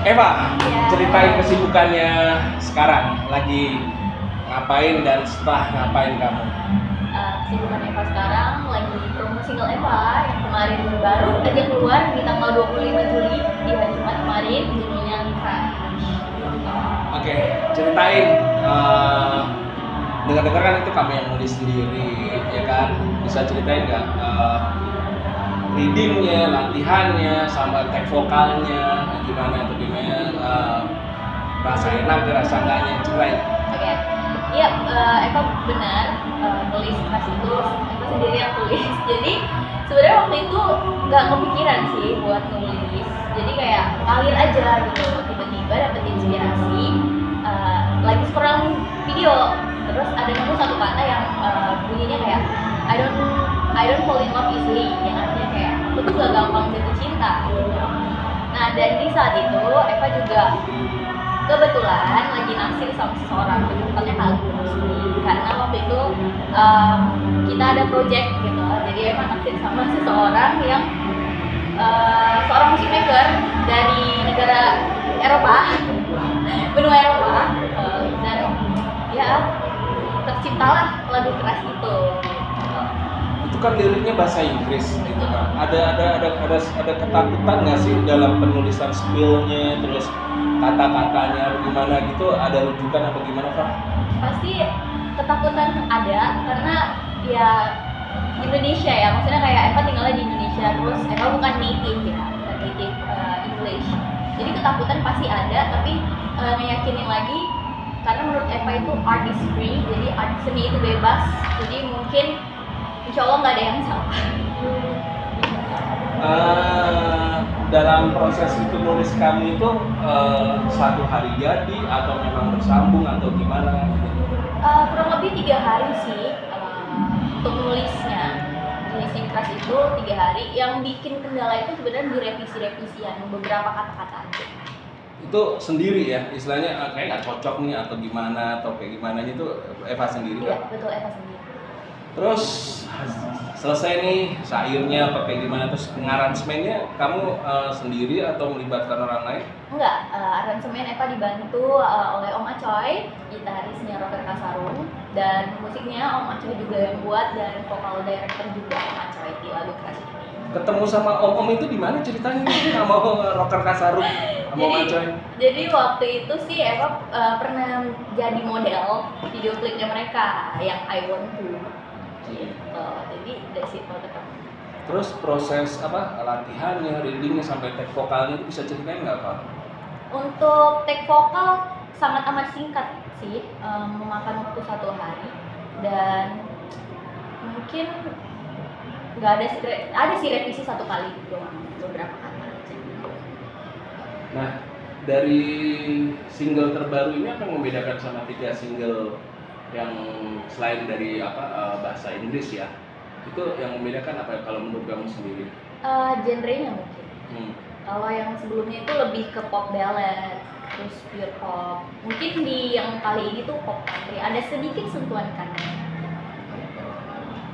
Eva, Ya. ceritain kesibukannya sekarang. Lagi ngapain dan setelah ngapain kamu? Kesibukan Eva sekarang lagi promo single Eva yang kemarin baru aja keluar di tanggal 25 Juli di hari Jumat kemarin, judulnya Crush. Oke, ceritain. Dengar-dengar kan itu kamu yang nulis sendiri, ya kan? Bisa ceritain nggak readingnya, latihannya, sama tag vokalnya, gimana atau gimana? Rasa enak, rasa enggaknya, ceritain. Oke, iya, Eva benar, nulis Crush itu Eva sendiri yang tulis. Jadi sebenarnya waktu itu nggak kepikiran sih buat nulis. Jadi kayak ngalir aja gitu, tiba-tiba dapet inspirasi. Lagi scroll video, terus ada nemu satu kata yang bunyinya kayak I don't fall in love easily, yang artinya kayak aku tuh gak gampang jatuh cinta gitu. Nah, dan di saat itu Eva juga kebetulan lagi naksir sama seseorang, tepatnya Agus, karena waktu itu kita ada project gitu. Jadi Eva naksir sama seseorang yang seorang musik maker dari negara Eropa, benua Eropa, dan ya terciptalah lagu Crush itu. Itu kan liriknya bahasa Inggris gitu kan. Ada ketakutan nggak sih dalam penulisan spillnya, terus kata-katanya bagaimana gitu, ada rujukan apa gimana Pak? Pasti ketakutan ada, karena ya Indonesia ya, maksudnya kayak Eva tinggalnya di Indonesia, terus Eva bukan native ya, bukan native English. Jadi ketakutan pasti ada, tapi ngeyakinin lagi karena menurut Eva itu art is free, jadi art seni itu bebas, jadi mungkin insya Allah nggak ada yang salah. Dalam proses itu nulis kamu itu satu hari jadi atau memang bersambung atau gimana? Kurang lebih 3 hari sih untuk nulisnya. Nulisin Crush itu 3 hari. Yang bikin kendala itu sebenarnya di revisi-revisian beberapa kata-kata aja. Itu sendiri ya, istilahnya kayak nggak cocok nih atau gimana atau kayak gimana itu Eva sendiri Iya, kan? betul, Eva sendiri. Terus selesai nih syairnya apa kayak gimana, terus pengaransemennya kamu sendiri atau melibatkan orang lain? Enggak, aransemen Eva dibantu oleh Om Acoy, gitarisnya Rocker Kasarung, dan musiknya Om Acoy juga yang buat, dan vokal director juga Om Acoy di lagu Crush ini. Ketemu sama Om itu di mana ceritanya sama Rocker Kasarung sama Om Acoy? Jadi waktu itu sih Eva pernah jadi model video klipnya mereka yang I Want To gitu. Jadi dari situ ketemu. Terus proses latihannya, readingnya sampai tag vokalnya itu bisa ceritain nggak Pak? Untuk take vokal sangat amat singkat sih, memakan waktu 1 hari, dan mungkin nggak ada sih revisi 1 kali doang, beberapa kata aja. Nah, dari single terbaru ini apa yang membedakan sama 3 single yang selain dari bahasa Inggris ya? Itu yang membedakan apa kalau menurut kamu sendiri? Genrenya mungkin. Kalau yang sebelumnya itu lebih ke pop ballad, terus pure pop. Mungkin di yang kali ini tuh pop country, ada sedikit sentuhan country.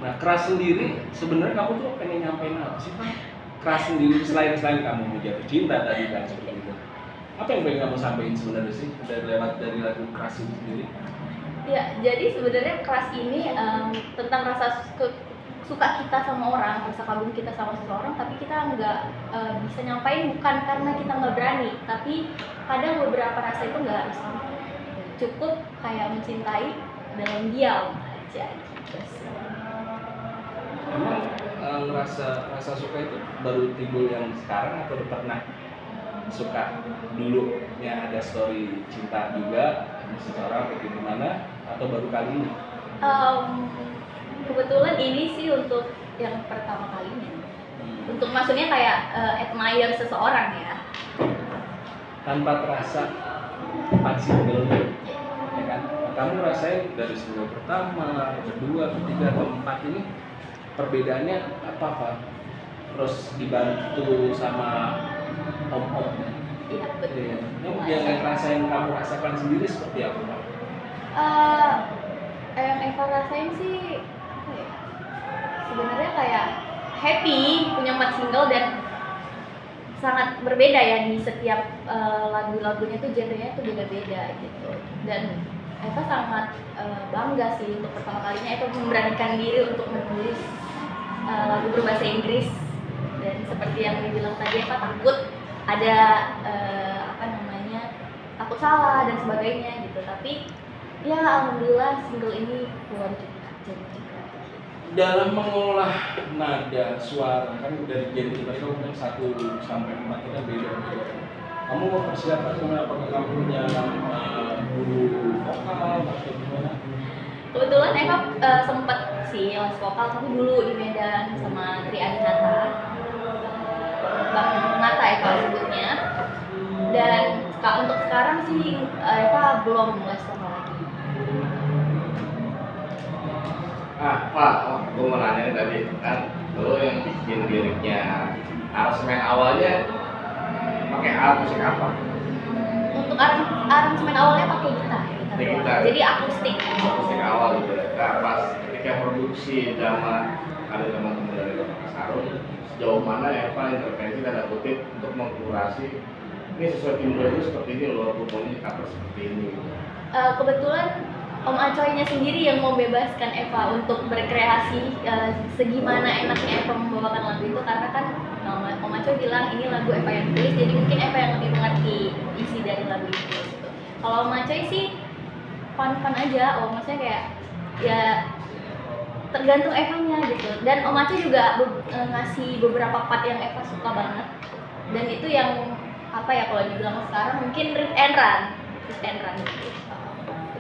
Nah, Crush sendiri sebenarnya kamu tuh pengen nyampein apa sih Pak? Crush sendiri selain kamu mau jatuh cinta tadi kan seperti itu. Apa yang pengen kamu sampaikan sebenarnya sih dari lagu Crush itu sendiri? Ya, jadi sebenarnya Crush ini tentang rasa suka kita sama orang, rasa kagum kita sama seseorang, tapi kita nggak bisa nyampain, bukan karena kita nggak berani, tapi kadang beberapa rasa itu nggak harus sampai. Cukup kayak mencintai dalam diam aja gitu. Emang rasa suka itu baru timbul yang sekarang atau udah pernah suka dulu ya, ada story cinta juga sama seseorang kayak gimana atau baru kali ini? Kebetulan ini sih untuk yang pertama kalinya. Untuk maksudnya kayak admire seseorang ya. Tanpa terasa 4 single-nya, ya kan? Kamu rasain dari single pertama, kedua, ketiga, keempat ini perbedaannya apa Pak? Terus dibantu sama om-om. Iya, betul. Yang rasain kamu rasakan sendiri seperti apa Pak? Yang Eva rasain sih sebenarnya kayak happy punya 4 single, dan sangat berbeda ya di setiap lagu-lagunya tuh genrenya tuh beda-beda gitu. Dan Eva sangat bangga sih untuk pertama kalinya Eva memberanikan diri untuk menulis lagu berbahasa Inggris. Dan seperti yang dibilang tadi, Eva takut ada takut salah dan sebagainya gitu. Tapi ya alhamdulillah single ini keluar juga jadi juga. Dalam mengolah nada suara kan dari genre tadi kamu bilang 1 sampai 4 itu kan beda. Kamu mau persiapan gimana? Apakah kamu punya guru vokal atau gimana? Kebetulan Eva sempat sih les vokal tapi dulu di Medan sama Tri Adinata, Bang Nata Eva sebutnya. Dan untuk sekarang sih Eva belum les vokal lagi. Pak, gue mau nanya tadi kan, lo yang bikin liriknya, aransemen awalnya pakai alat musik apa? Untuk aransemen awalnya pakai gitar Gitar. Jadi akustik. Akustik awal gitu. Nah, pas ketika produksi drama ada teman-teman dari Kota Sarung, sejauh mana Eva intervensi tanda kutip untuk mengkurasi ini sesuai timbre itu seperti ini loh, pokoknya cover seperti ini. Kebetulan Om Acoy-nya sendiri yang membebaskan Eva untuk berkreasi segimana enaknya Eva membawakan lagu itu, karena kan Om Acoy bilang ini lagu Eva yang tulis, jadi mungkin Eva yang lebih mengerti isi dari lagu itu gitu. Kalau Om Acoy sih fun-fun aja, maksudnya kayak ya tergantung Evanya gitu. Dan Om Acoy juga ngasih beberapa part yang Eva suka banget, dan itu yang apa ya, kalau dibilang sekarang mungkin riff and run gitu.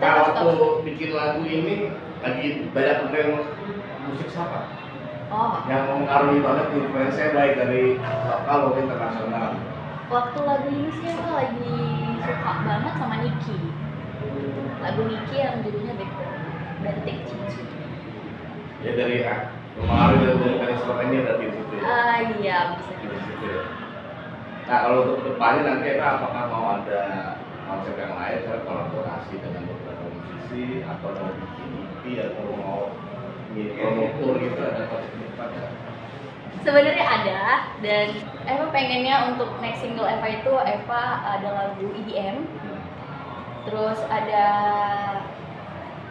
Nah, waktu bikin lagu ini lagi banyak tren musik siapa? Yang mempengaruhi banget influence-nya baik dari lokal maupun internasional. Waktu lagu ini sih aku lagi suka banget sama Niki. Lagu Niki yang judulnya Backbone dan Take Cincu. Ya dari mempengaruhi dari instrumennya berarti itu ya? Iya, bisa Gitu ya. Nah, kalau untuk kedepannya nanti apakah mau ada konsep yang lain, misalnya kolaborasi dengan beberapa musisi atau mau bikin EP atau mau promotor gitu, ada konsep depannya? Sebenarnya ada, dan Eva pengennya untuk next single Eva itu Eva ada lagu EDM, terus ada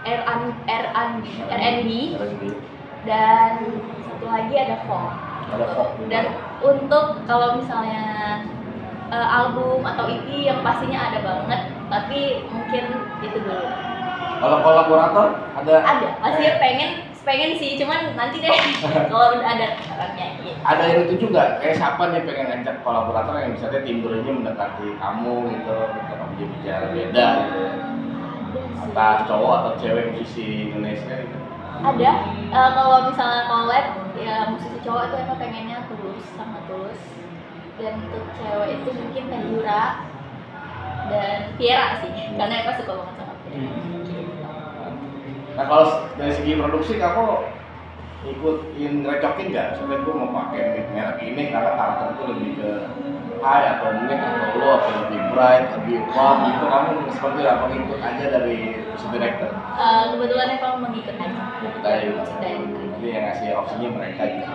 R&B, dan satu lagi ada folk. Dan untuk kalau misalnya album atau EP yang pastinya ada banget, tapi mungkin itu dulu. Kalau kolaborator ada? Ada, pastinya pengen sih, cuman nanti deh kalau udah ada orangnya gitu. Ada yang itu juga, kayak siapa nih pengen ngajak kolaborator yang misalnya timbrenya mendekati kamu gitu, untuk bicara beda gitu. Entah cowok atau cewek musisi Indonesia gitu. Ada, kalau misalnya collab ya musisi cowok itu emang pengennya Tulus sama Tulus, dan untuk cewek itu mungkin Teh Yura dan Viera sih, karena Eva suka banget sama Viera. Nah, kalau dari segi produksi kamu ikutin recokin nggak? Misalnya gue mau pakai merek ini karena karakterku lebih ke high atau mungkin atau low atau lebih bright, lebih warm gitu, kamu seperti apa ngikut aja dari si director? Kebetulan Eva mengikut aja. Jadi yang ngasih opsinya mereka gitu.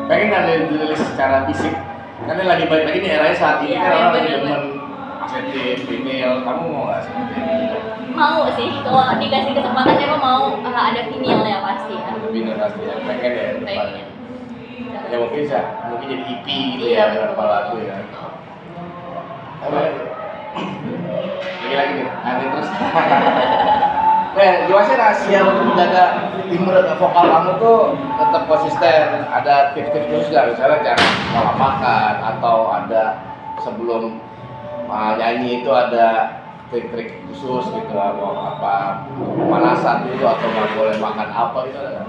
Pengen nggak dirilis secara fisik? Karena lagi baik lagi nih eranya saat ini, kan orang lagi demen asetin, vinyl. Kamu mau nggak seperti itu? Mau sih, kalau dikasih kesempatan Eva mau ada vinyl ya pasti ya. Vinyl pasti ya, pengen ya depan. Pengen. Ya mungkin jadi EP gitu Iya, ya, berapa lagu ya. Lagi nih, nanti terus. Gimana sih rahasia untuk menjaga timbre vokal kamu tuh tetap konsisten? Ada tips-tips khusus nggak? Misalnya cara pola makan atau ada sebelum nyanyi itu ada trik-trik khusus gitu, apa pemanasan dulu atau nggak boleh makan apa gitu ada?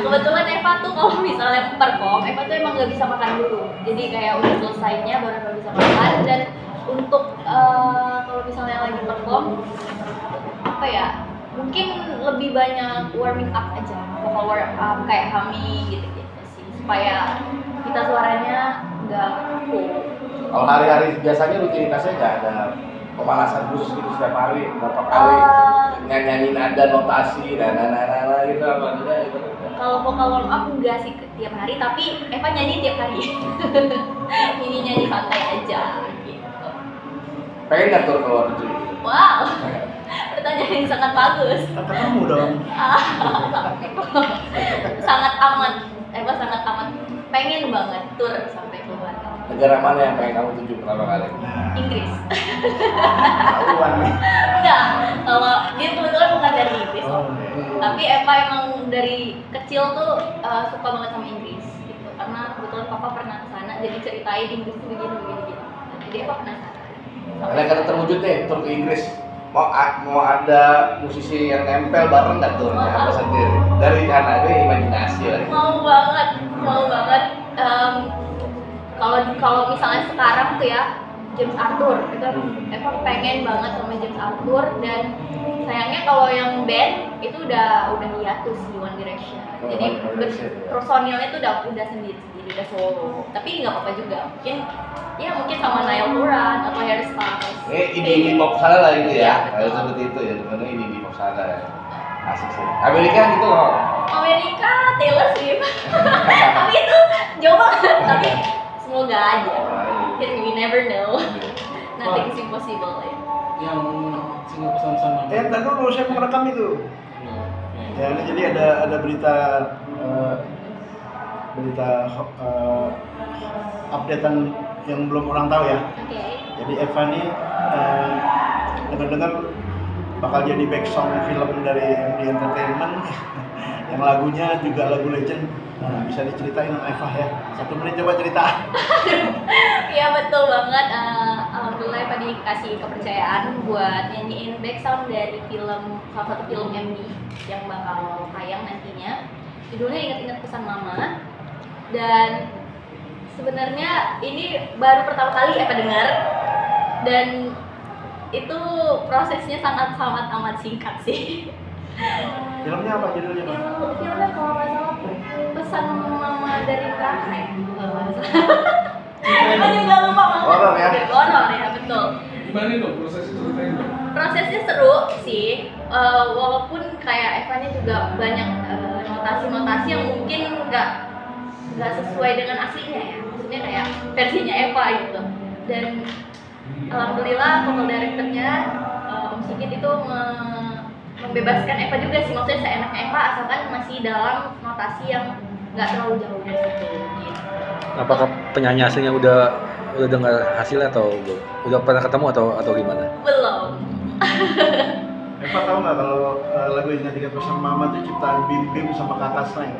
Kebetulan Eva tuh kalau misalnya perform, Eva tuh emang nggak bisa makan dulu. Jadi kayak udah selesainya baru nggak bisa makan. Dan untuk kalau misalnya lagi perform, apa ya? Mungkin lebih banyak warming up aja, vocal warm up kayak humming gitu-gitu sih, supaya kita suaranya nggak kaku. Kalau hari-hari biasanya rutinitasnya nggak ada pemanasan khusus gitu setiap hari, berapa kali nyanyiin ada notasi dan gitu apa enggak gitu? Kalau vocal warm up enggak sih tiap hari, tapi Eva nyanyi tiap hari. ini nyanyi santai aja gitu. Pengen nggak tur ke luar negeri? Wow, pertanyaan yang sangat bagus. Kata kamu dong. Sangat amat, sangat amat pengen banget tur sampai keluar. Negara mana yang pengen kamu tuju pertama kali? Inggris. Tahuan nih. Enggak, kalau dia kebetulan bukan dari Inggris. Oh, Tapi Eva emang dari kecil tuh suka banget sama Inggris gitu. Karena kebetulan papa pernah ke sana, jadi ceritain Inggris tuh begini. Jadi Eva penasaran. Karena kata terwujud nih tur ke Inggris. Mau ada musisi yang nempel bareng nggak turnya apa sendiri? Dari anak itu imajinasi lah. Mau banget. Kalau misalnya sekarang tuh ya James Arthur itu Eva pengen banget sama James Arthur, dan sayangnya kalau yang band itu udah hiatus di One Direction. Jadi personilnya tuh udah sendiri udah solo. Tapi nggak apa-apa juga. Mungkin sama Niall Horan atau Harry Styles. Ini pop sana lah gitu ya. Iya, betul. Kayak seperti itu ya, temennya ini pop sana ya. Asik sih. Amerika gitu loh. Amerika Taylor Swift. Tapi itu jauh banget. Tapi semoga aja. We never know. Nothing is impossible ya. Yang single pesan-pesan mama. Tadi dulu saya mau rekam itu. Ya, ini jadi ada berita updatean yang belum orang tahu ya. Oke. Jadi Eva nih dengar-dengar bakal jadi back song film dari MD Entertainment yang lagunya juga lagu legend. Nah, bisa diceritain sama Eva ya. 1 menit coba cerita. Iya betul banget. Alhamdulillah Eva dikasih kepercayaan buat nyanyiin back sound dari salah satu film MD yang bakal tayang nantinya. Judulnya Ingat-ingat Pesan Mama. Dan sebenarnya ini baru pertama kali Eva dengar, dan itu prosesnya sangat amat singkat sih. Filmnya apa judulnya, Bang? Filmnya kalau nggak salah Pesan Mama dari Neraka ya. Eva juga lupa banget. Horor ya? Horor ya, betul. Gimana dong prosesnya, ceritain dong. Prosesnya seru sih, walaupun kayak Evanya juga banyak notasi-notasi yang mungkin nggak sesuai dengan aslinya ya, maksudnya kayak versinya Eva gitu. Dan alhamdulillah vocal directornya Om Sigit itu membebaskan Eva juga sih, maksudnya seenaknya Eva asalkan masih dalam notasi yang nggak terlalu jauh dari situ gitu. Apakah penyanyi aslinya udah dengar hasilnya atau belum? Udah pernah ketemu atau gimana? Belum. Eva tahu nggak kalau lagu Ingat-ingat Pesan Mama itu ciptaan Bim Bim sama Kakak Slang?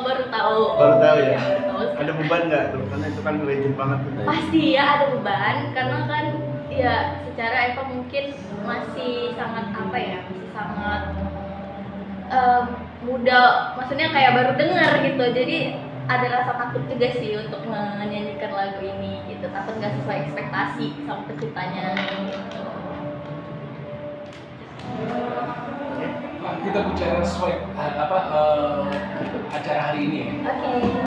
Baru tahu. Baru tahu ya? Baru tahu sih. Ada beban nggak tuh? Karena itu kan legend banget tuh. Pasti ya ada beban, karena kan ya secara Eva mungkin masih sangat muda, maksudnya kayak baru dengar gitu, jadi ada rasa takut juga sih untuk menyanyikan lagu ini gitu, takut nggak sesuai ekspektasi sama penciptanya gitu. Kita bicara sesuai acara hari ini ya. Oke.